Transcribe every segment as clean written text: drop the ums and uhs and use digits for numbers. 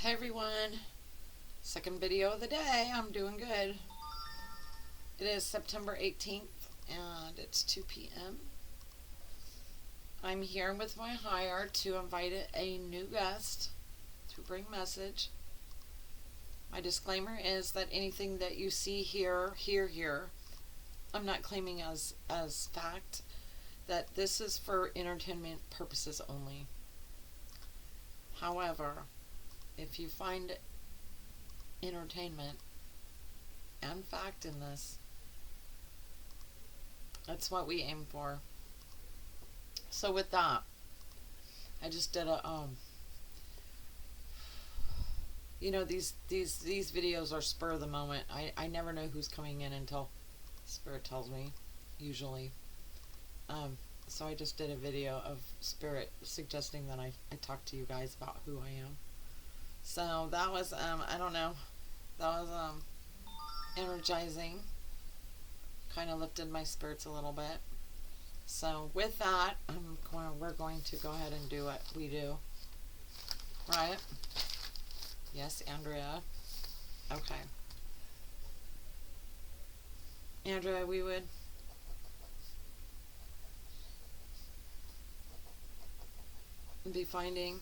Hey everyone, second video of the day. I'm doing good. It is September 18th and it's 2 p.m. I'm here with my hire to invite a new guest to bring message. My disclaimer is that anything that you see here, I'm not claiming as fact, that this is for entertainment purposes only. However, if you find entertainment and fact in this, that's what we aim for. So with that, I just did a these videos are spur of the moment. I never know who's coming in until Spirit tells me, usually. So I just did a video of Spirit suggesting that I talk to you guys about who I am. So that was I don't know, that was energizing. Kind of lifted my spirits a little bit. So with that, we're going to go ahead and do what we do. Right? Yes, Andrea. Okay. Andrea, we would be finding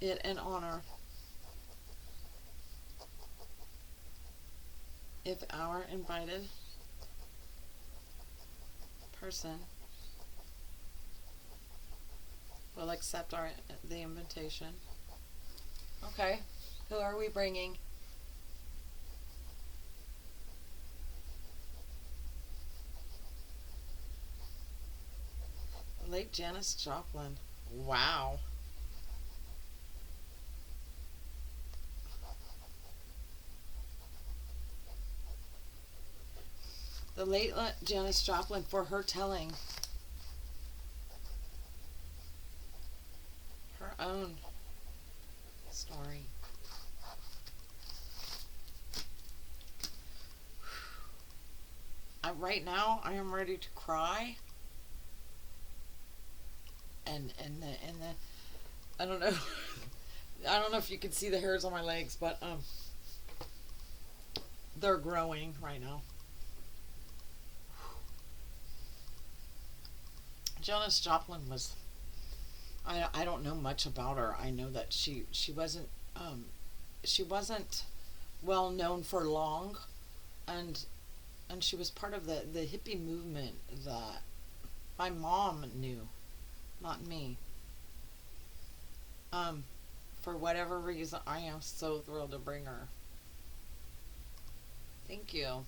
it an honor if our invited person will accept the invitation. Okay, who are we bringing? Late Janice Joplin. Wow. The late Janice Joplin, for her telling her own story. Right now, I am ready to cry. And the I don't know. I don't know if you can see the hairs on my legs, but they're growing right now. Janice Joplin was, I don't know much about her. I know that she wasn't well known for long, and she was part of the hippie movement that my mom knew, not me. For whatever reason, I am so thrilled to bring her. Thank you.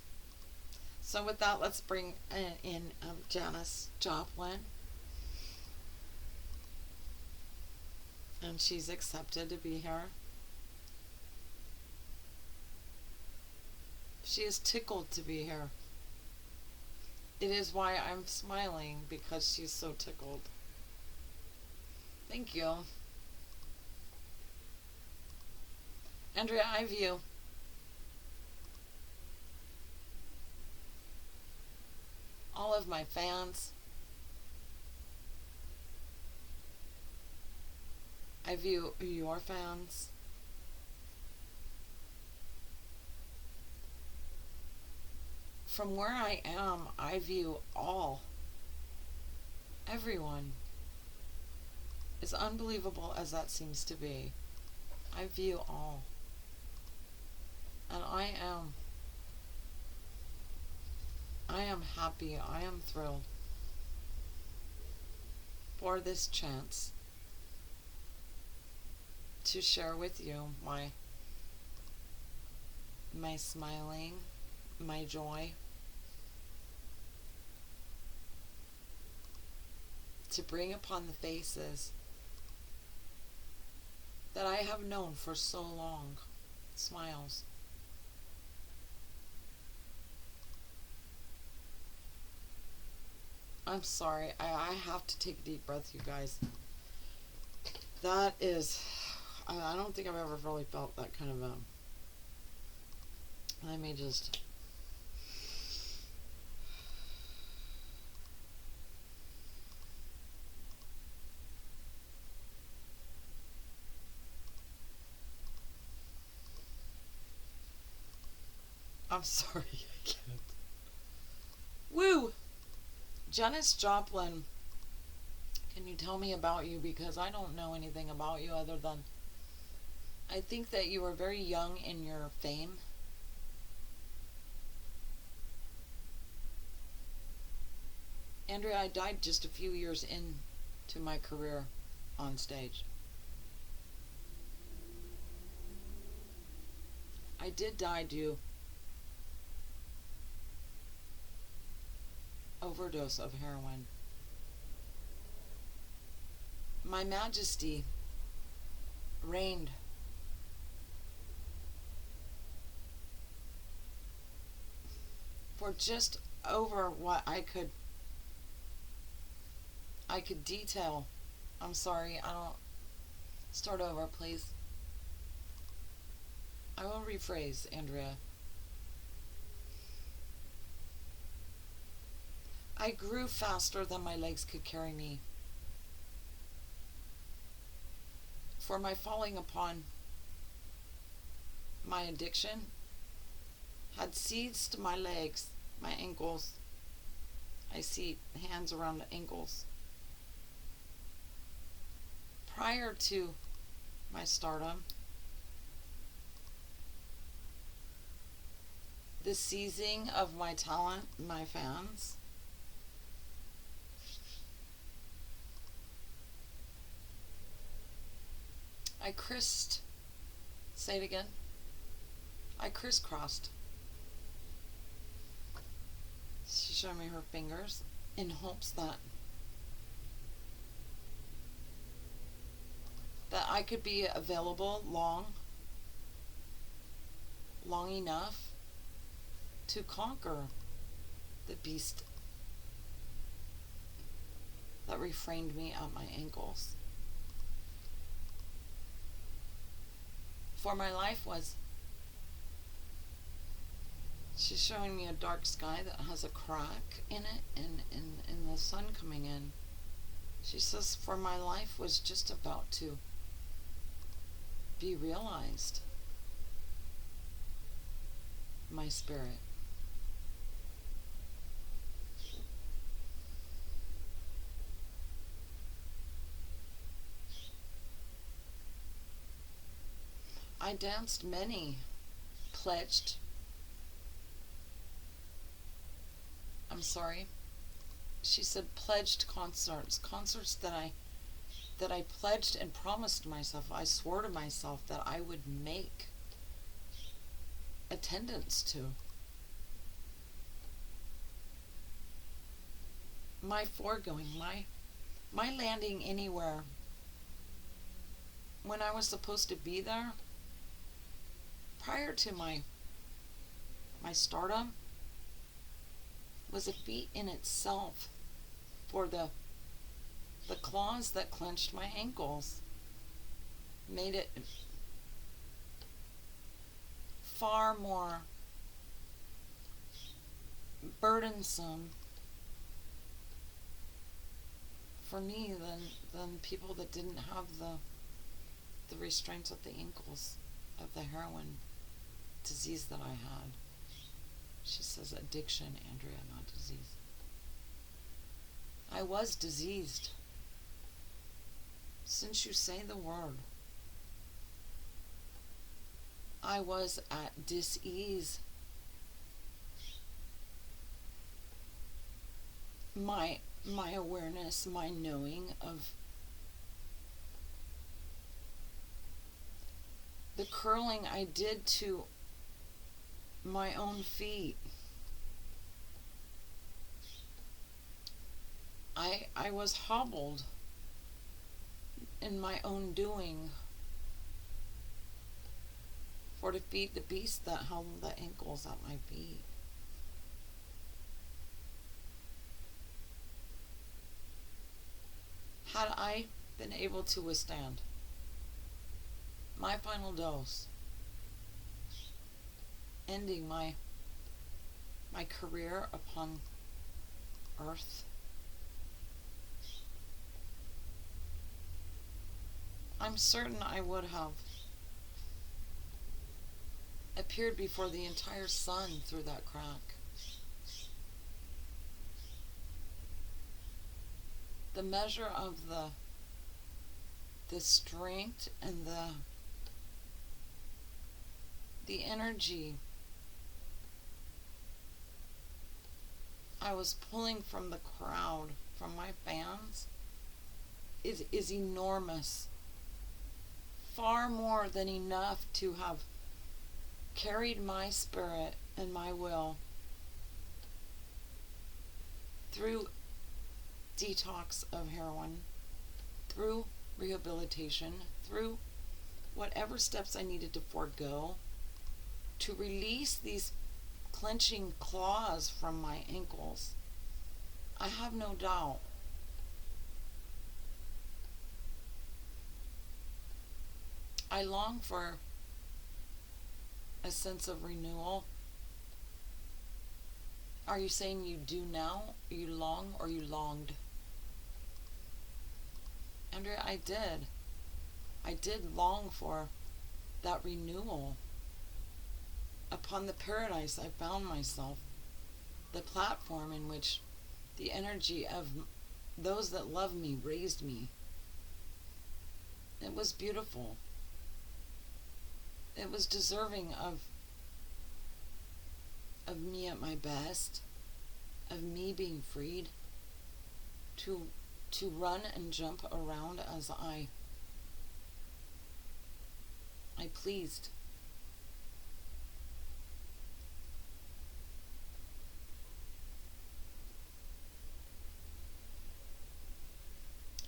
So with that, let's bring in Janice Joplin. And she's accepted to be here. She is tickled to be here. It is why I'm smiling, because she's so tickled. Thank you. Andrea, I view all of my fans. I view your fans. From where I am, I view everyone. As unbelievable as that seems to be, I view all. And I am happy, I am thrilled for this chance to share with you my smiling, my joy, to bring upon the faces that I have known for so long smiles. I'm sorry, I have to take a deep breath, you guys. That is, I don't think I've ever really felt that kind of let me just, I'm sorry, I can't. Woo! Janice Joplin, can you tell me about you? Because I don't know anything about you other than I think that you were very young in your fame. Andrea, I died just a few years into my career on stage. I did die due overdose of heroin. My Majesty reigned for just over what I could detail. I'm sorry, I don't. Start over, please. I will rephrase, Andrea. I grew faster than my legs could carry me. For my falling upon my addiction had seized my legs, my ankles. I see hands around the ankles. Prior to my stardom, the seizing of my talent, my fans, say it again, I crisscrossed. She showed me her fingers in hopes that I could be available long enough to conquer the beast that refrained me at my ankles. For my life was, she's showing me a dark sky that has a crack in it and the sun coming in. She says, for my life was just about to be realized. My spirit. I danced many pledged. I'm sorry. She said pledged concerts that I pledged and promised myself. I swore to myself that I would make attendance to. My foregoing, my landing anywhere when I was supposed to be there prior to my stardom was a feat in itself for the claws that clenched my ankles. Made it far more burdensome for me than people that didn't have the restraints of the ankles of the heroin disease that I had. She says addiction, Andrea, not disease. I was diseased. Since you say the word, I was at dis-ease. My awareness, my knowing of the curling I did to my own feet. I was hobbled in my own doing for to feed the beast that held the ankles at my feet. Had I been able to withstand my final dose, ending my career upon earth, I'm certain I would have appeared before the entire sun through that crack. The measure of the strength and the energy I was pulling from the crowd, from my fans, is enormous. Far more than enough to have carried my spirit and my will through detox of heroin, through rehabilitation, through whatever steps I needed to forego to release these clenching claws from my ankles. I have no doubt I long for a sense of renewal. Are you saying you do now? You long or you longed? Andrea, I did. I did long for that renewal upon the paradise I found myself, the platform in which the energy of those that love me raised me. It was beautiful. It was deserving of me at my best, of me being freed to run and jump around as I pleased.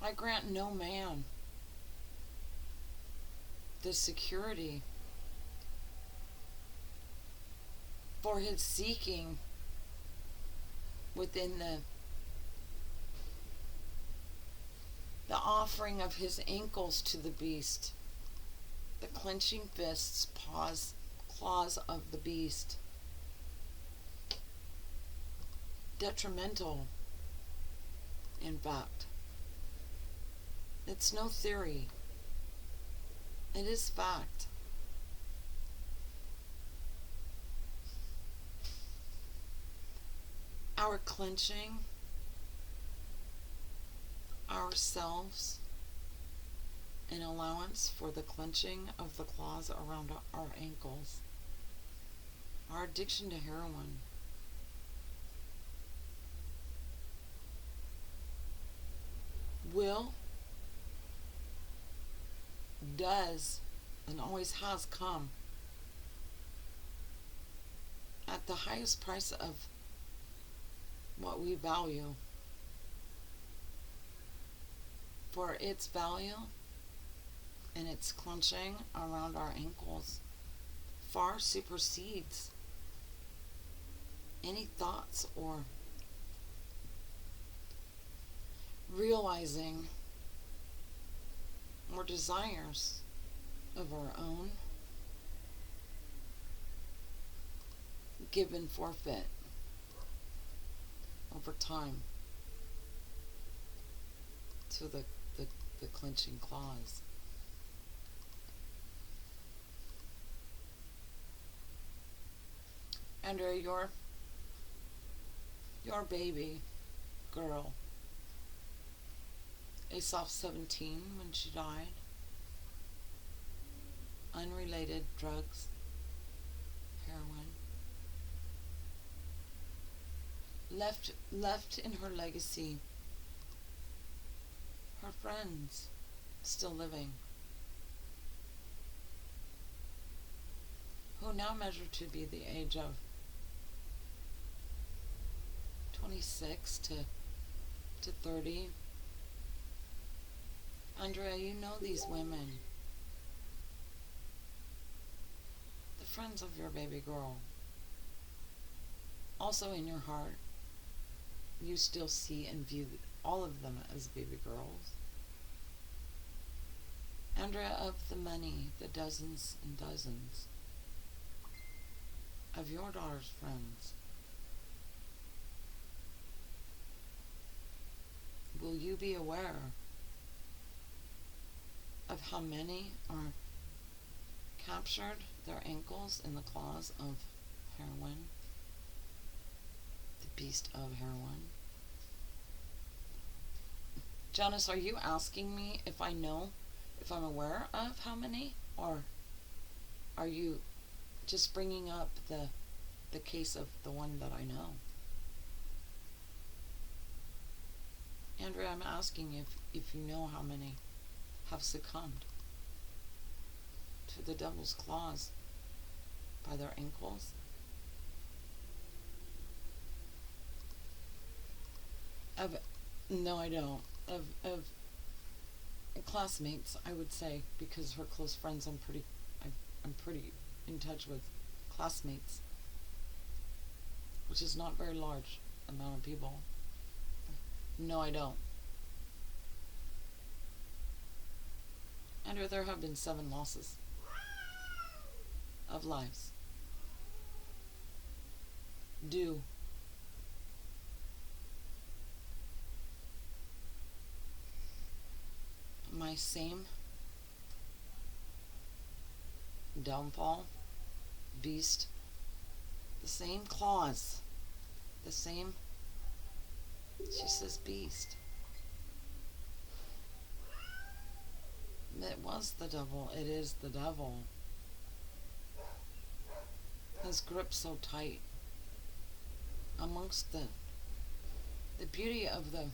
I grant no man the security for his seeking within the offering of his ankles to the beast, the clenching fists, claws of the beast. Detrimental, in fact. It's no theory. It is fact. Our clenching ourselves in allowance for the clenching of the claws around our ankles, our addiction to heroin, will, does, and always has come at the highest price of what we value. For its value and its clenching around our ankles far supersedes any thoughts or realizing or desires of our own given forfeit over time to the clenching claws. Andrea, your baby girl, a soft 17 when she died, unrelated drugs, heroin, left in her legacy her friends still living, who now measure to be the age of 26 to 30. Andrea, you know these women, the friends of your baby girl. Also in your heart, you still see and view all of them as baby girls. Andrea, of the many, the dozens and dozens of your daughter's friends, will you be aware of how many are captured their ankles in the claws of heroin, the beast of heroin. Janice, are you asking me if I know, if I'm aware of how many? Or are you just bringing up the case of the one that I know? Andrea, I'm asking if you know how many have succumbed to the devil's claws by their ankles. No, I don't. Of classmates, I would say, because her close friends, I'm pretty in touch with classmates, which is not very large amount of people. No, I don't. Andrew, there have been 7 losses of lives due my same downfall beast, the same claws, the same, she says beast. It was the devil. It is the devil. His grip so tight. Amongst the beauty of the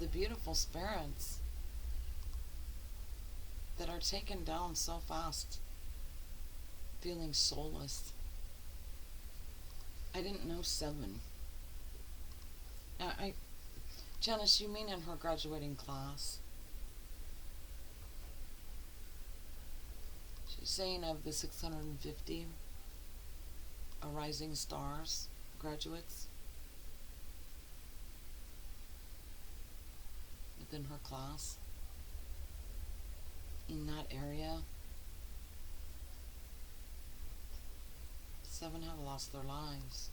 beautiful spirits that are taken down so fast, feeling soulless. I didn't know 7. Janice, you mean in her graduating class? She's saying of the 650 rising stars graduates within her class in that area. 7 have lost their lives,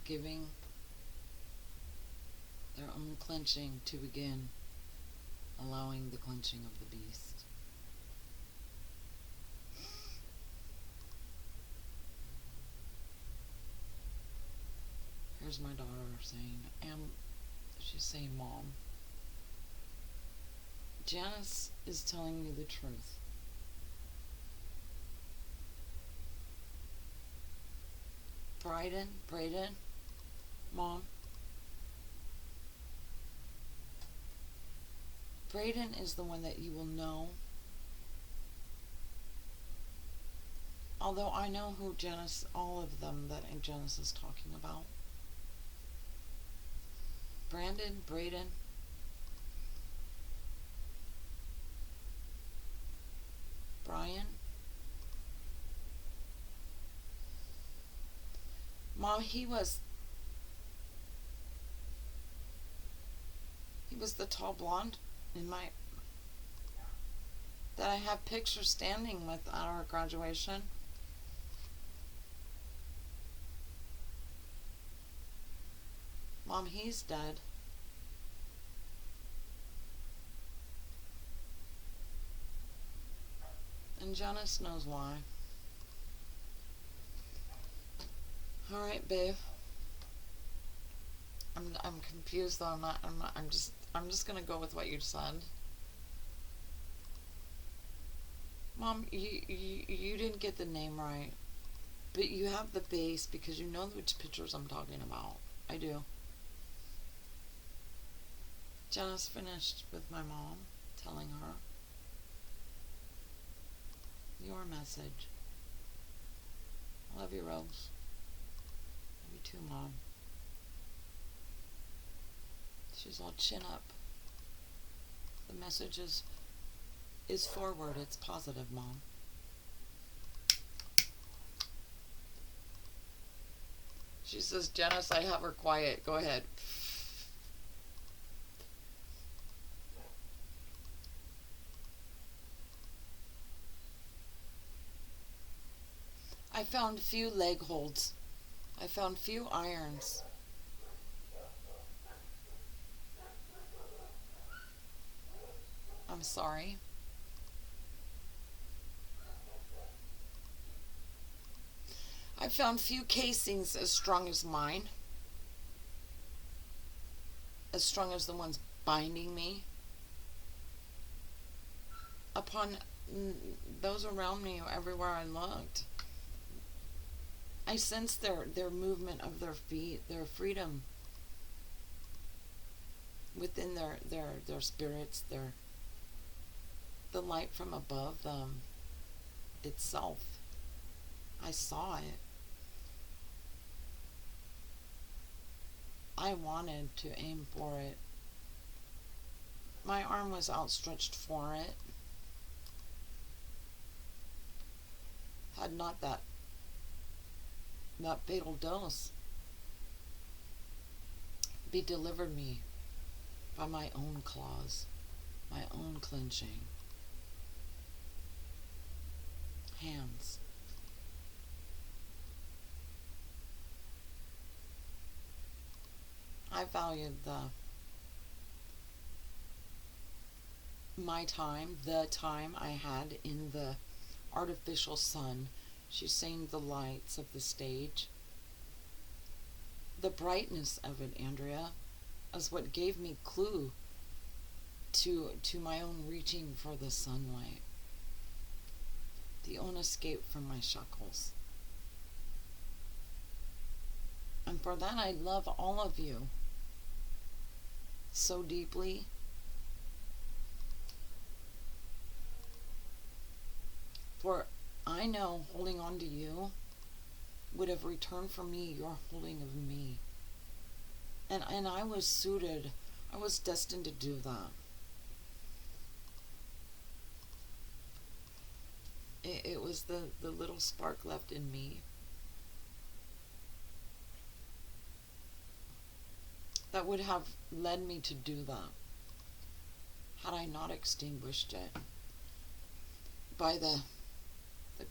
giving their own clenching to begin, allowing the clenching of the beast. Here's my daughter saying, she's saying, Mom, Janice is telling me the truth. Braden, Mom, Braden is the one that you will know. Although I know who Janice, all of them that Janice is talking about. Brandon, Braden, Brian. Mom, he was the tall blonde in my, that I have pictures standing with at our graduation. Mom, he's dead. And Janice knows why. Alright, babe. I'm confused though. I'm just gonna go with what you said. Mom, you didn't get the name right. But you have the base because you know which pictures I'm talking about. I do. Janice finished with my mom, telling her your message. I love you, Rose. Love you too, Mom. She's all chin up. The message is forward. It's positive, Mom. She says, Janice, I have her quiet. Go ahead. I found few leg holds. I found few irons. sorry. I found few casings as strong as mine, as strong as the ones binding me. Upon those around me, everywhere I looked, I sensed their movement of their feet, their freedom within their spirits, the light from above them itself. I saw it. I wanted to aim for it. My arm was outstretched for it. Had not that fatal dose be delivered me by my own claws, my own clenching hands. I valued the time I had in the artificial sun. She's saying the lights of the stage. The brightness of it, Andrea, is what gave me clue to my own reaching for the sunlight. The own escape from my shackles. And for that I love all of you so deeply. For I know holding on to you would have returned for me your holding of me. And I was suited, I was destined to do that. It was the little spark left in me that would have led me to do that had I not extinguished it by the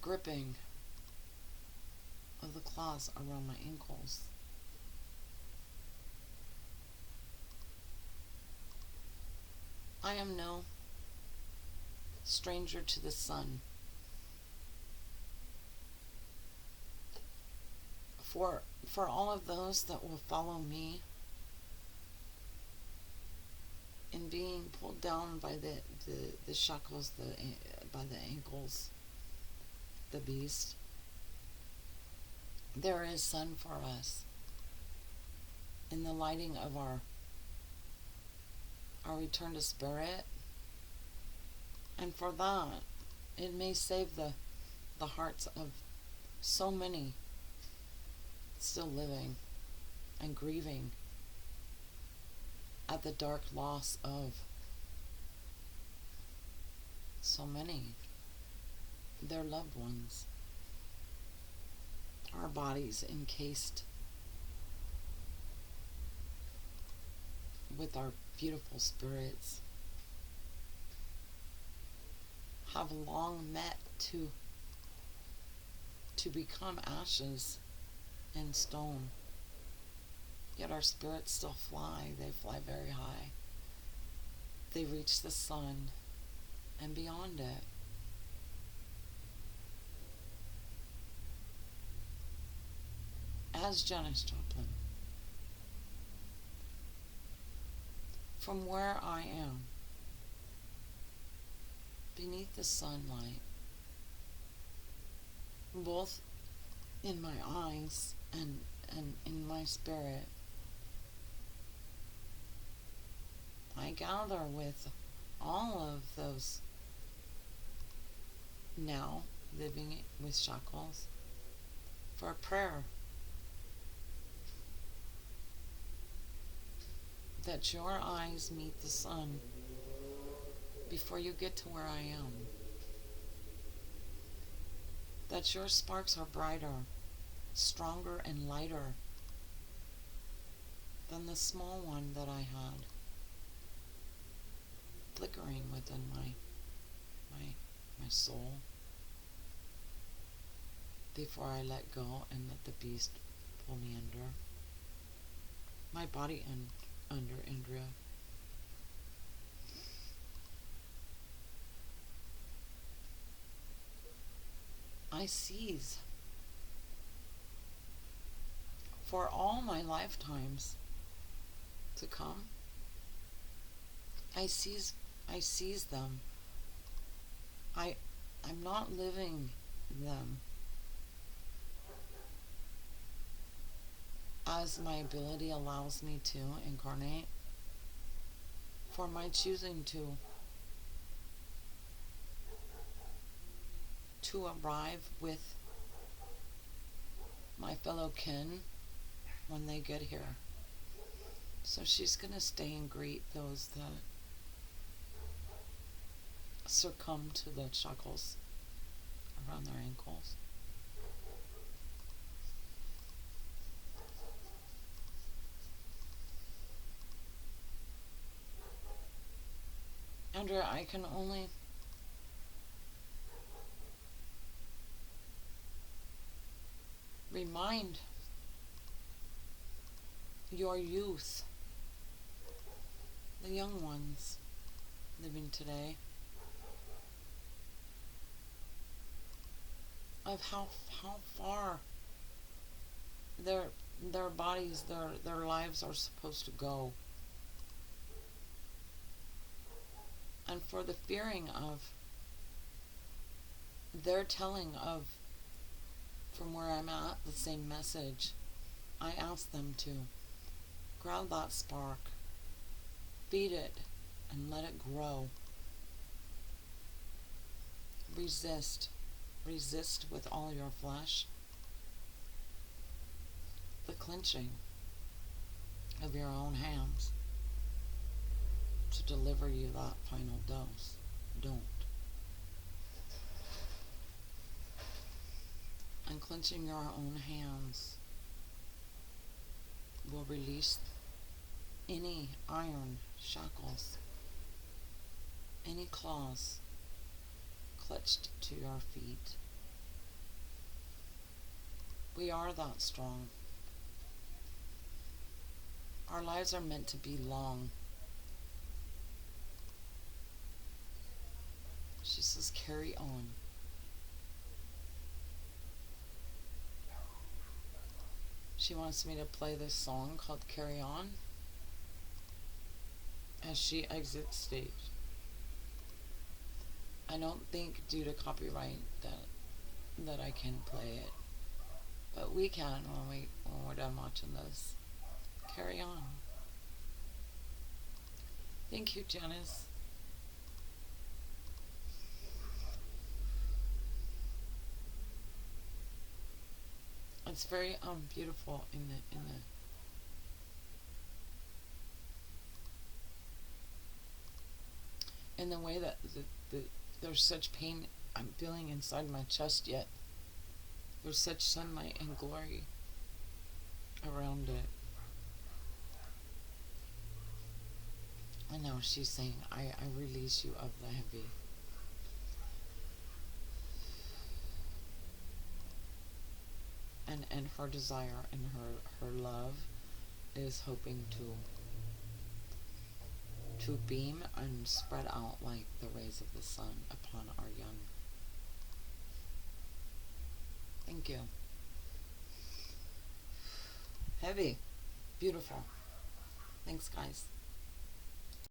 gripping of the claws around my ankles. I am no stranger to the sun. For all of those that will follow me in being pulled down by the shackles, by the ankles, the beast, there is sun for us in the lighting of our return to spirit. And for that, it may save the hearts of so many still living and grieving at the dark loss of so many, their loved ones. Our bodies encased with our beautiful spirits have long met to become ashes and stone. Yet our spirits still fly. They fly very high. They reach the sun and beyond it. As Janice Joplin, from where I am, beneath the sunlight, both in my eyes and in my spirit, I gather with all of those now living with shackles for a prayer that your eyes meet the sun before you get to where I am. That your sparks are brighter, stronger, and lighter than the small one that I had flickering within my soul before I let go and let the beast pull me under. My body under, Andrea. I seize for all my lifetimes to come. I seize them. I I'm not living them as my ability allows me to incarnate, for my choosing to arrive with my fellow kin when they get here. So she's going to stay and greet those that succumb to the shackles around their ankles. Andrea, I can only remind your youth, the young ones living today, of how far their bodies, their lives are supposed to go. And for the fearing of their telling of, from where I'm at, the same message, I ask them to grab that spark, feed it, and let it grow. Resist with all your flesh the clenching of your own hands to deliver you that final dose. Don't. Unclenching your own hands will release any iron shackles, any claws clutched to your feet. We are that strong. Our lives are meant to be long. She says, carry on. She wants me to play this song called Carry On as she exits stage. I don't think due to copyright that I can play it, but we can when we're done watching this. Carry on. Thank you, Janice. It's very beautiful in the way that there's such pain I'm feeling inside my chest, yet there's such sunlight and glory around it. I know she's saying, I release you of the heavy. And her desire and her love is hoping to beam and spread out like the rays of the sun upon our young. Thank you. Heavy. Beautiful. Thanks, guys.